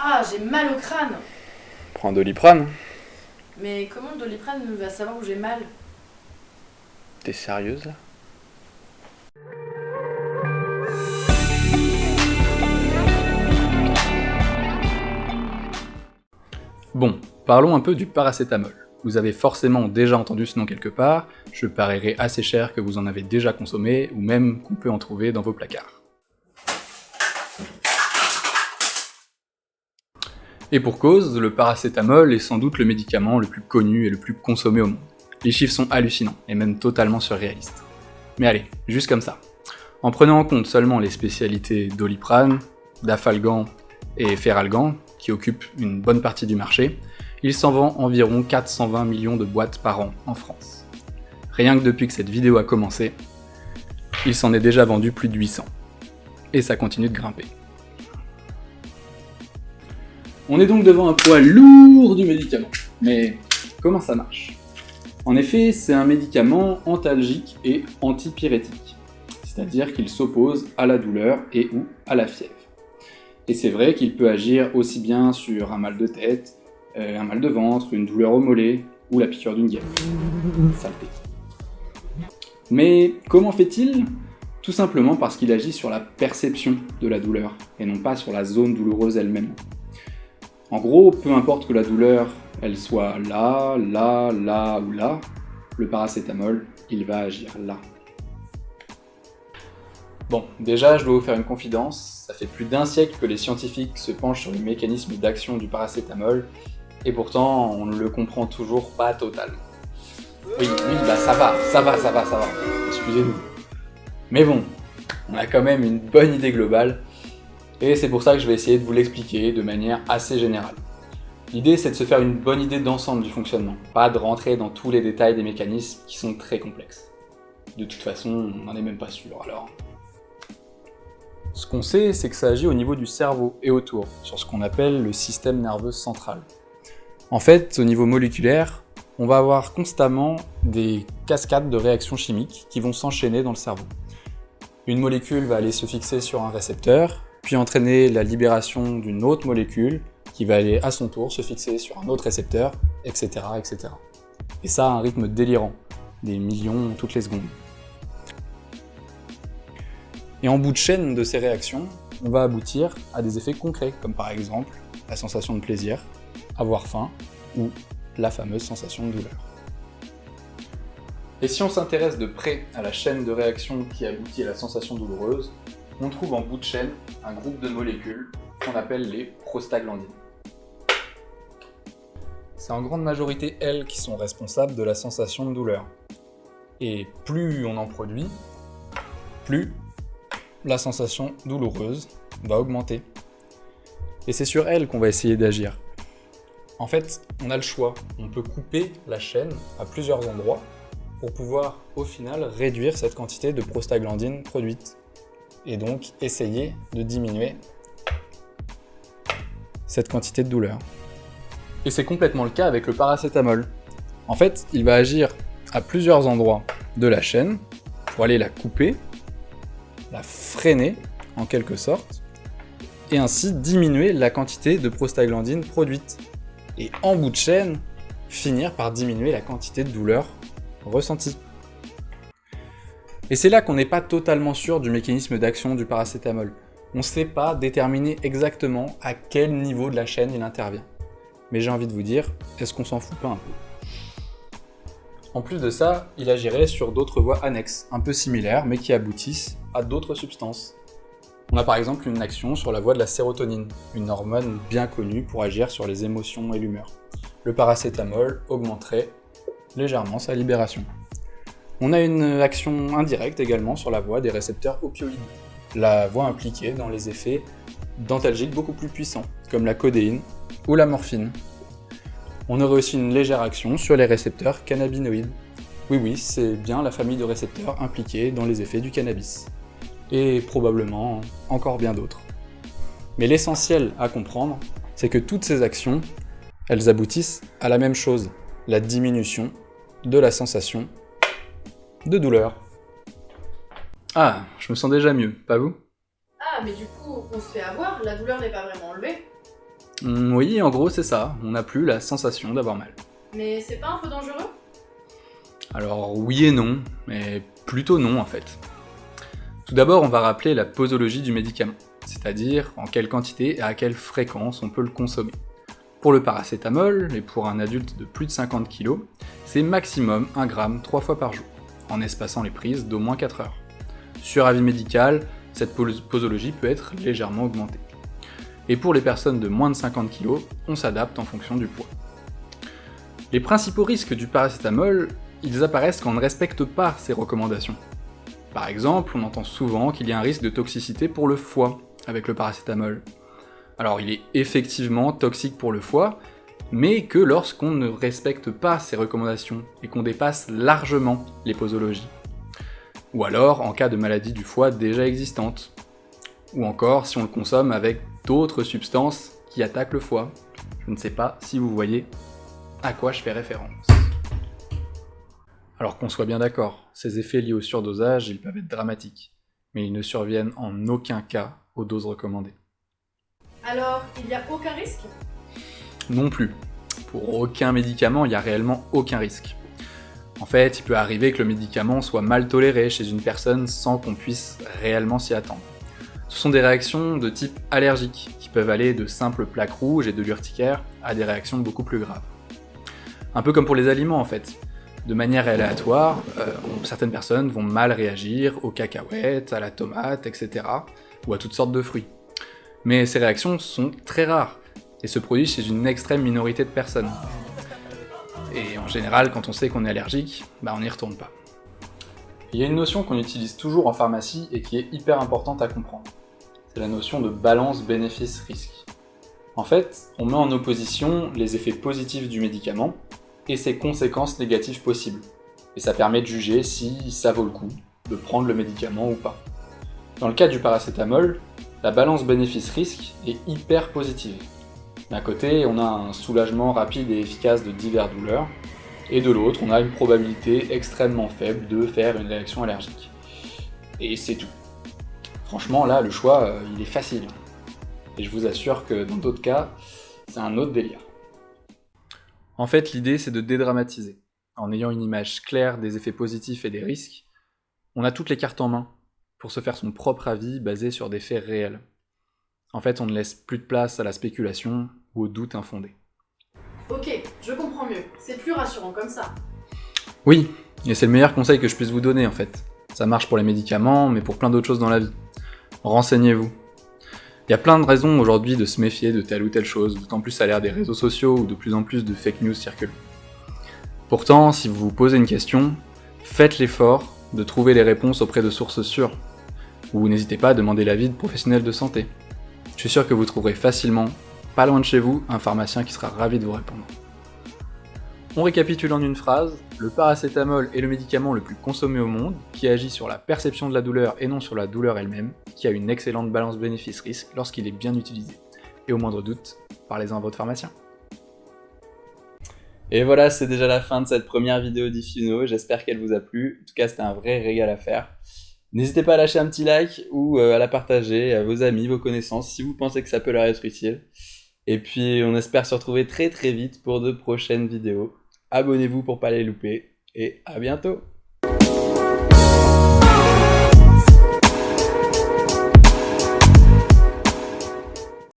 Ah, j'ai mal au crâne. Prends un Doliprane. Mais comment le Doliprane va savoir où j'ai mal? T'es sérieuse là? Bon, parlons un peu du paracétamol. Vous avez forcément déjà entendu ce nom quelque part, je parierais assez cher que vous en avez déjà consommé, ou même qu'on peut en trouver dans vos placards. Et pour cause, le paracétamol est sans doute le médicament le plus connu et le plus consommé au monde. Les chiffres sont hallucinants, et même totalement surréalistes. Mais allez, juste comme ça. En prenant en compte seulement les spécialités Doliprane, Dafalgan et Feralgan, qui occupent une bonne partie du marché, il s'en vend environ 420 millions de boîtes par an en France. Rien que depuis que cette vidéo a commencé, il s'en est déjà vendu plus de 800. Et ça continue de grimper. On est donc devant un poids lourd du médicament. Mais comment ça marche? En effet, c'est un médicament antalgique et antipyrétique, c'est-à-dire qu'il s'oppose à la douleur et ou à la fièvre. Et c'est vrai qu'il peut agir aussi bien sur un mal de tête, un mal de ventre, une douleur au mollet ou la piqûre d'une guêpe. Saleté. Mais comment fait-il? Tout simplement parce qu'il agit sur la perception de la douleur et non pas sur la zone douloureuse elle-même. En gros, peu importe que la douleur elle soit là, là, là ou là, le paracétamol, il va agir là. Bon, déjà, je dois vous faire une confidence, ça fait plus d'1 siècle que les scientifiques se penchent sur les mécanismes d'action du paracétamol, et pourtant, on ne le comprend toujours pas totalement. Oui, bah ça va, excusez-nous. Mais bon, on a quand même une bonne idée globale, et c'est pour ça que je vais essayer de vous l'expliquer de manière assez générale. L'idée, c'est de se faire une bonne idée d'ensemble du fonctionnement, pas de rentrer dans tous les détails des mécanismes qui sont très complexes. De toute façon, on n'en est même pas sûr alors. Ce qu'on sait, c'est que ça agit au niveau du cerveau et autour, sur ce qu'on appelle le système nerveux central. En fait, au niveau moléculaire, on va avoir constamment des cascades de réactions chimiques qui vont s'enchaîner dans le cerveau. Une molécule va aller se fixer sur un récepteur, puis entraîner la libération d'une autre molécule qui va aller à son tour se fixer sur un autre récepteur, etc., etc. Et ça à un rythme délirant, des millions toutes les secondes. Et en bout de chaîne de ces réactions, on va aboutir à des effets concrets, comme par exemple la sensation de plaisir, avoir faim, ou la fameuse sensation de douleur. Et si on s'intéresse de près à la chaîne de réaction qui aboutit à la sensation douloureuse, on trouve en bout de chaîne un groupe de molécules qu'on appelle les prostaglandines. C'est en grande majorité elles qui sont responsables de la sensation de douleur. Et plus on en produit, plus la sensation douloureuse va augmenter. Et c'est sur elle qu'on va essayer d'agir. En fait, on a le choix. On peut couper la chaîne à plusieurs endroits pour pouvoir, au final, réduire cette quantité de prostaglandine produite. Et donc, essayer de diminuer cette quantité de douleur. Et c'est complètement le cas avec le paracétamol. En fait, il va agir à plusieurs endroits de la chaîne pour aller la couper, la freiner en quelque sorte, et ainsi diminuer la quantité de prostaglandine produite. Et en bout de chaîne, finir par diminuer la quantité de douleur ressentie. Et c'est là qu'on n'est pas totalement sûr du mécanisme d'action du paracétamol. On ne sait pas déterminer exactement à quel niveau de la chaîne il intervient. Mais j'ai envie de vous dire, est-ce qu'on s'en fout pas un peu? En plus de ça, il agirait sur d'autres voies annexes, un peu similaires, mais qui aboutissent à d'autres substances. On a par exemple une action sur la voie de la sérotonine, une hormone bien connue pour agir sur les émotions et l'humeur. Le paracétamol augmenterait légèrement sa libération. On a une action indirecte également sur la voie des récepteurs opioïdes, la voie impliquée dans les effets d'antalgiques beaucoup plus puissants, comme la codéine ou la morphine. On aurait aussi une légère action sur les récepteurs cannabinoïdes. Oui, c'est bien la famille de récepteurs impliqués dans les effets du cannabis. Et probablement encore bien d'autres. Mais l'essentiel à comprendre, c'est que toutes ces actions, elles aboutissent à la même chose, la diminution de la sensation de douleur. Ah, je me sens déjà mieux, pas vous? Ah, mais du coup, on se fait avoir, la douleur n'est pas vraiment enlevée. Oui, en gros c'est ça, on n'a plus la sensation d'avoir mal. Mais c'est pas un peu dangereux? Alors oui et non, mais plutôt non en fait. Tout d'abord, on va rappeler la posologie du médicament, c'est-à-dire en quelle quantité et à quelle fréquence on peut le consommer. Pour le paracétamol, et pour un adulte de plus de 50 kg, c'est maximum 1 gramme 3 fois par jour, en espaçant les prises d'au moins 4 heures. Sur avis médical, cette posologie peut être légèrement augmentée. Et pour les personnes de moins de 50 kg, on s'adapte en fonction du poids. Les principaux risques du paracétamol, ils apparaissent quand on ne respecte pas ces recommandations. Par exemple, on entend souvent qu'il y a un risque de toxicité pour le foie avec le paracétamol. Alors il est effectivement toxique pour le foie, mais que lorsqu'on ne respecte pas ces recommandations et qu'on dépasse largement les posologies. Ou alors en cas de maladie du foie déjà existante. Ou encore si on le consomme avec d'autres substances qui attaquent le foie. Je ne sais pas si vous voyez à quoi je fais référence. Alors qu'on soit bien d'accord, ces effets liés au surdosage, ils peuvent être dramatiques, mais ils ne surviennent en aucun cas aux doses recommandées. Alors, il n'y a aucun risque? Non plus. Pour aucun médicament, il n'y a réellement aucun risque. En fait, il peut arriver que le médicament soit mal toléré chez une personne sans qu'on puisse réellement s'y attendre. Ce sont des réactions de type allergique, qui peuvent aller de simples plaques rouges et de l'urticaire à des réactions beaucoup plus graves. Un peu comme pour les aliments en fait. De manière aléatoire, certaines personnes vont mal réagir aux cacahuètes, à la tomate, etc. ou à toutes sortes de fruits. Mais ces réactions sont très rares et se produisent chez une extrême minorité de personnes. Et en général, quand on sait qu'on est allergique, on n'y retourne pas. Il y a une notion qu'on utilise toujours en pharmacie et qui est hyper importante à comprendre. C'est la notion de balance bénéfice-risque. En fait, on met en opposition les effets positifs du médicament et ses conséquences négatives possibles. Et ça permet de juger si ça vaut le coup de prendre le médicament ou pas. Dans le cas du paracétamol, la balance bénéfice-risque est hyper positive. D'un côté, on a un soulagement rapide et efficace de diverses douleurs, et de l'autre, on a une probabilité extrêmement faible de faire une réaction allergique. Et c'est tout. Franchement, là, le choix, il est facile. Et je vous assure que dans d'autres cas, c'est un autre délire. En fait, l'idée, c'est de dédramatiser. En ayant une image claire des effets positifs et des risques, on a toutes les cartes en main pour se faire son propre avis basé sur des faits réels. En fait, on ne laisse plus de place à la spéculation ou au doute infondé. Ok, je comprends mieux. C'est plus rassurant comme ça. Oui, et c'est le meilleur conseil que je puisse vous donner en fait. Ça marche pour les médicaments, mais pour plein d'autres choses dans la vie. Renseignez-vous. Il y a plein de raisons aujourd'hui de se méfier de telle ou telle chose, d'autant plus à l'ère des réseaux sociaux où de plus en plus de fake news circulent. Pourtant, si vous vous posez une question, faites l'effort de trouver les réponses auprès de sources sûres. Ou n'hésitez pas à demander l'avis de professionnels de santé. Je suis sûr que vous trouverez facilement, pas loin de chez vous, un pharmacien qui sera ravi de vous répondre. On récapitule en une phrase, le paracétamol est le médicament le plus consommé au monde, qui agit sur la perception de la douleur et non sur la douleur elle-même, qui a une excellente balance bénéfice-risque lorsqu'il est bien utilisé. Et au moindre doute, parlez-en à votre pharmacien. Et voilà, c'est déjà la fin de cette première vidéo d'Ifyuno, j'espère qu'elle vous a plu. En tout cas, c'était un vrai régal à faire. N'hésitez pas à lâcher un petit like ou à la partager à vos amis, vos connaissances, si vous pensez que ça peut leur être utile. Et puis, on espère se retrouver très très vite pour de prochaines vidéos. Abonnez-vous pour pas les louper, et à bientôt!